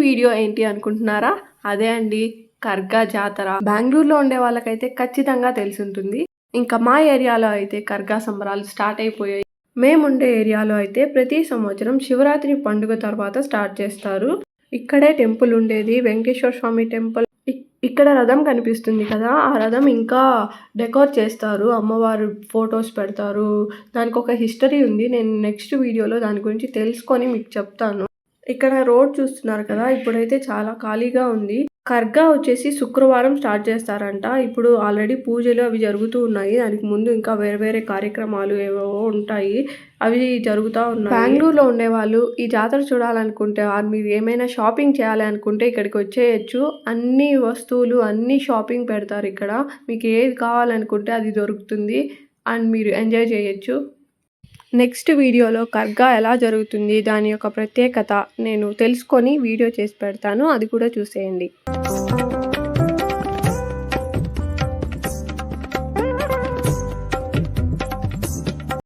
Video ఏంటి అనుకుంటున్నారా? అదే అండి కర్గా జాతర. బెంగుళూరులో ఉండే వాళ్ళకైతే ఖచ్చితంగా తెలిసుంటుంది. ఇంకా మా ఏరియాలో అయితే కర్గా సంబరాలు స్టార్ట్ అయిపోయాయి. మేముండే ఏరియాలో అయితే ప్రతి సంవత్సరం శివరాత్రి పండుగ తర్వాత స్టార్ట్ చేస్తారు. ఇక్కడే టెంపుల్ ఉండేది, వెంకటేశ్వర స్వామి టెంపుల్. ఇక్కడ రథం కనిపిస్తుంది కదా, ఆ రథం ఇంకా డెకోర్ చేస్తారు, అమ్మవారు ఫొటోస్ పెడతారు. దానికి ఒక హిస్టరీ ఉంది. నేను నెక్స్ట్ వీడియోలో దాని గురించి తెలుసుకొని మీకు చెప్తాను. ఇక్కడ రోడ్ చూస్తున్నారు కదా, ఇప్పుడైతే చాలా ఖాళీగా ఉంది. కర్గా వచ్చేసి శుక్రవారం స్టార్ట్ చేస్తారంట. ఇప్పుడు ఆల్రెడీ పూజలు అవి జరుగుతూ ఉన్నాయి. దానికి ముందు ఇంకా వేరే వేరే కార్యక్రమాలు ఏవేవో ఉంటాయి, అవి జరుగుతూ ఉన్నాయి. బెంగళూరులో ఉండేవాళ్ళు ఈ జాతర చూడాలనుకుంటే, మీరు ఏమైనా షాపింగ్ చేయాలి అనుకుంటే ఇక్కడికి వచ్చేయచ్చు. అన్ని వస్తువులు అన్ని షాపింగ్ పెడతారు ఇక్కడ. మీకు ఏది కావాలనుకుంటే అది దొరుకుతుంది అండ్ మీరు ఎంజాయ్ చేయొచ్చు. నెక్స్ట్ వీడియోలో కర్గా ఎలా జరుగుతుంది, దాని యొక్క ప్రత్యేకత నేను తెలుసుకొని వీడియో చేసి పెడతాను, అది కూడా చూసేయండి.